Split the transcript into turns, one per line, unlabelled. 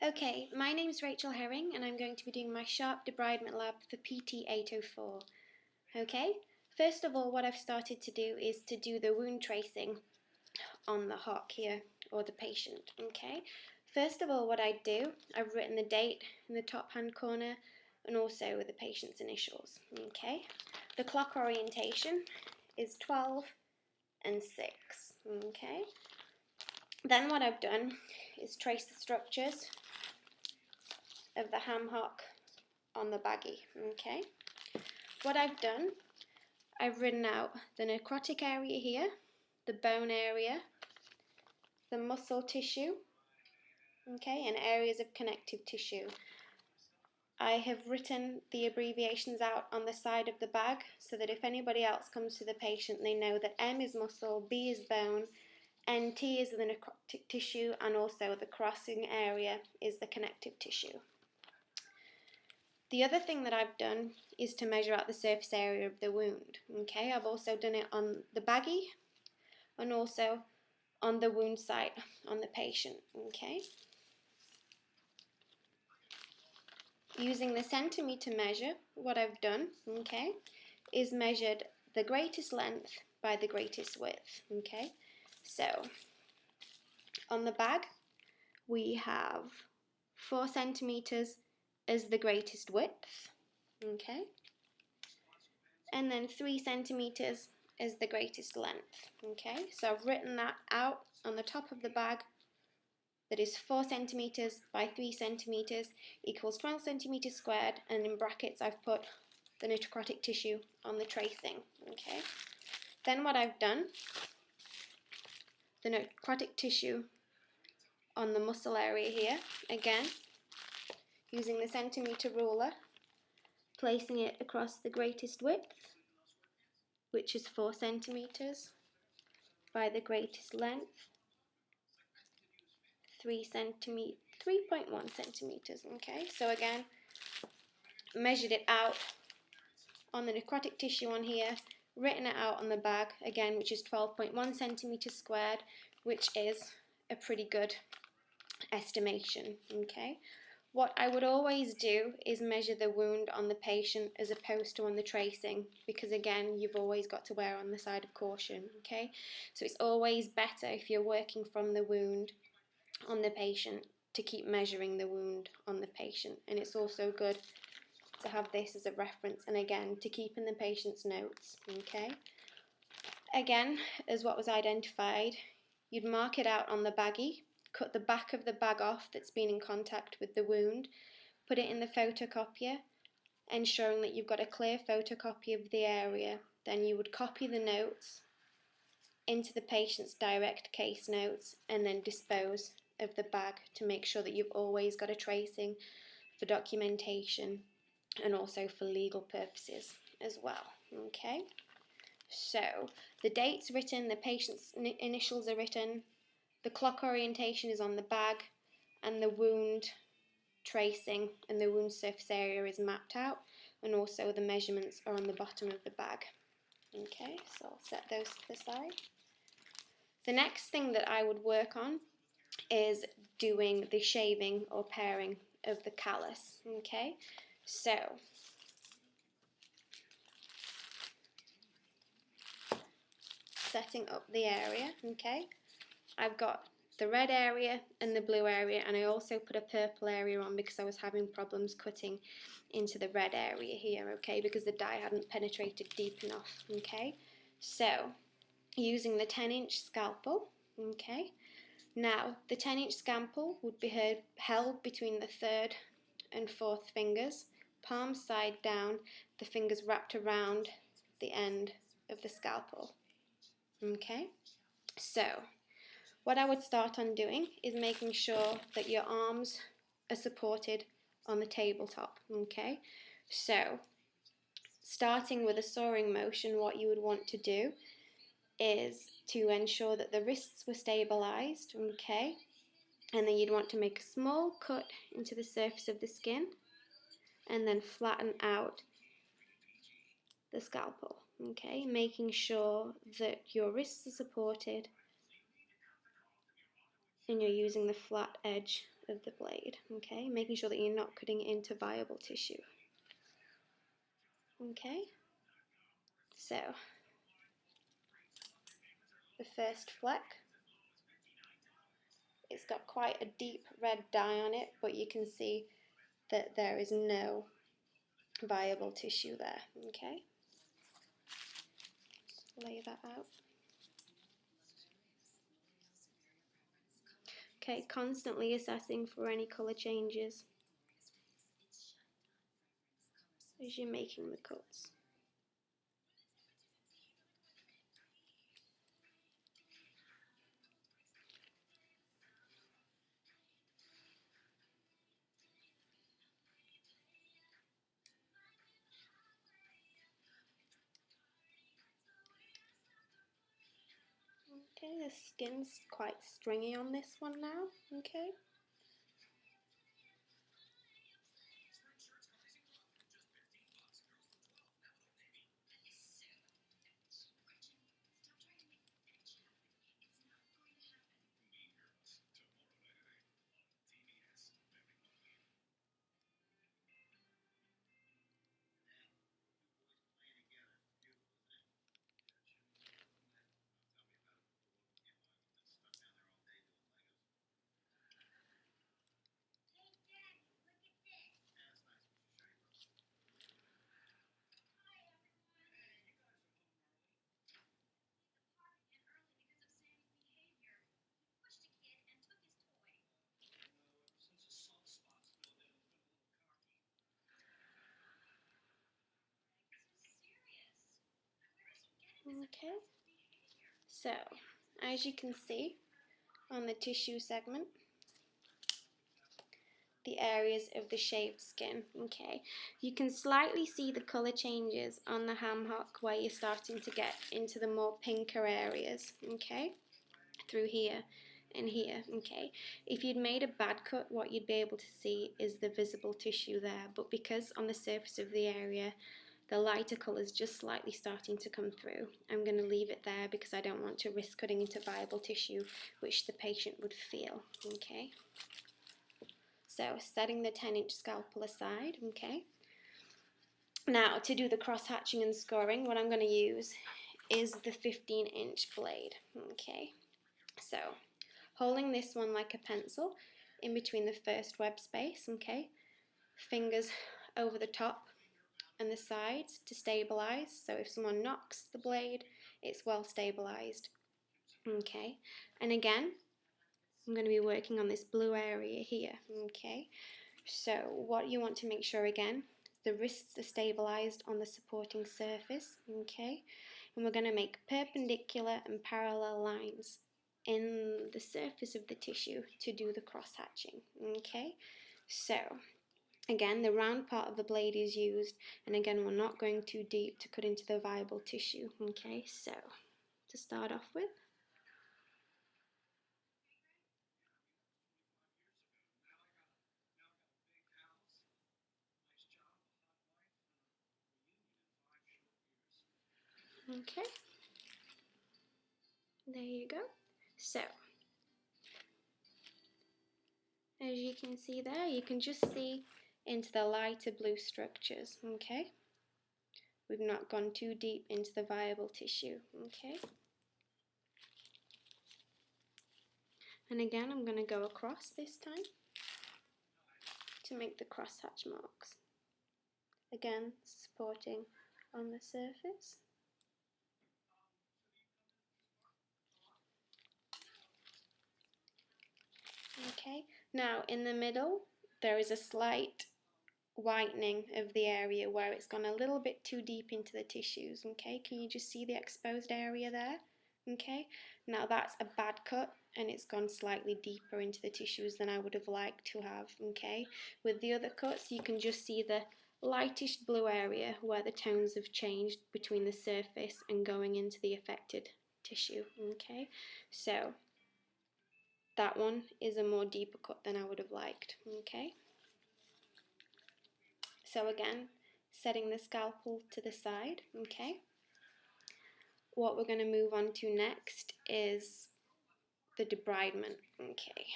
Okay, my name's Rachel Herring and I'm going to be doing my sharp debridement lab for PT 804. Okay, first of all what I've started to do is to do the wound tracing on the hock here, or the patient. Okay, first of all what I do, I've written the date in the top hand corner and also the patient's initials. Okay, the clock orientation is 12 and 6. Okay, then what I've done is trace the structures of the ham hock on the baggie. Okay, what I've done, I've written out the necrotic area here, the bone area, the muscle tissue, okay, and areas of connective tissue. I have written the abbreviations out on the side of the bag so that if anybody else comes to the patient, they know that M is muscle, B is bone, NT is the necrotic tissue, and also the crossing area is the connective tissue. The other thing that I've done is to measure out the surface area of the wound. Okay, I've also done it on the baggie and also on the wound site on the patient. Okay, using the centimeter measure, what I've done, okay, is measured the greatest length by the greatest width. Okay, so on the bag we have 4 centimeters as the greatest width, okay, and then 3 centimeters is the greatest length. Okay, so I've written that out on the top of the bag. That is 4 centimeters by 3 centimeters equals 12 centimeters squared, and in brackets I've put the necrotic tissue on the tracing. Okay, then what I've done, the necrotic tissue on the muscle area here, again using the centimeter ruler, placing it across the greatest width, which is 4 centimeters, by the greatest length, 3.1 centimeters. Okay, so again, measured it out on the necrotic tissue on here, written it out on the bag again, which is 12.1 centimeters squared, which is a pretty good estimation. Okay, what I would always do is measure the wound on the patient as opposed to on the tracing, because again, you've always got to err on the side of caution. Okay, so it's always better if you're working from the wound on the patient to keep measuring the wound on the patient, and it's also good to have this as a reference and again to keep in the patient's notes. Okay, again, as what was identified, you'd mark it out on the baggie, cut the back of the bag off that's been in contact with the wound, put it in the photocopier, ensuring that you've got a clear photocopy of the area. Then you would copy the notes into the patient's direct case notes and then dispose of the bag to make sure that you've always got a tracing for documentation and also for legal purposes as well. Okay, so the date's written, the patient's initials are written, the clock orientation is on the bag, and the wound tracing and the wound surface area is mapped out, and also the measurements are on the bottom of the bag. Okay, so I'll set those to the side. The next thing that I would work on is doing the shaving or paring of the callus. Okay, so setting up the area. Okay, I've got the red area and the blue area, and I also put a purple area on because I was having problems cutting into the red area here, okay, because the dye hadn't penetrated deep enough. Okay, so using the 10-inch scalpel. Okay, now the 10-inch scalpel would be held between the 3rd and 4th fingers, palm side down, the fingers wrapped around the end of the scalpel. Okay, so what I would start on doing is making sure that your arms are supported on the tabletop. Okay, so starting with a sawing motion, what you would want to do is to ensure that the wrists were stabilized. Okay, and then you'd want to make a small cut into the surface of the skin and then flatten out the scalpel. Okay, making sure that your wrists are supported and you're using the flat edge of the blade, okay, making sure that you're not cutting it into viable tissue. Okay, so the first fleck, it's got quite a deep red dye on it, but you can see that there is no viable tissue there, okay. Lay that out. Okay, constantly assessing for any colour changes as you're making the cuts. Okay, the skin's quite stringy on this one now, okay. Okay, so as you can see on the tissue segment, the areas of the shaved skin, okay, you can slightly see the colour changes on the ham hock where you're starting to get into the more pinker areas, okay, through here and here, okay. If you'd made a bad cut, what you'd be able to see is the visible tissue there, but because on the surface of the area the lighter colour is just slightly starting to come through, I'm going to leave it there because I don't want to risk cutting into viable tissue which the patient would feel, okay. So setting the 10-inch scalpel aside, okay. Now to do the cross hatching and scoring, what I'm going to use is the 15-inch blade, okay. So holding this one like a pencil in between the first web space, okay, fingers over the top and the sides to stabilize, so if someone knocks the blade, it's well stabilized, okay. And again, I'm going to be working on this blue area here, okay. So what you want to make sure again, the wrists are stabilized on the supporting surface, okay, and we're going to make perpendicular and parallel lines in the surface of the tissue to do the cross hatching, okay. So again, the round part of the blade is used, and again, we're not going too deep to cut into the viable tissue, okay. So to start off with, okay, there you go. So as you can see there, you can just see into the lighter blue structures, okay. We've not gone too deep into the viable tissue, okay. And again, I'm going to go across this time to make the crosshatch marks. Again, supporting on the surface. Okay, now in the middle, there is a slight whitening of the area where it's gone a little bit too deep into the tissues, okay. Can you just see the exposed area there? Okay, now that's a bad cut and it's gone slightly deeper into the tissues than I would have liked to have, okay. With the other cuts, you can just see the lightish blue area where the tones have changed between the surface and going into the affected tissue, okay. So that one is a more deeper cut than I would have liked, okay. So again, setting the scalpel to the side, okay. What we're going to move on to next is the debridement, okay.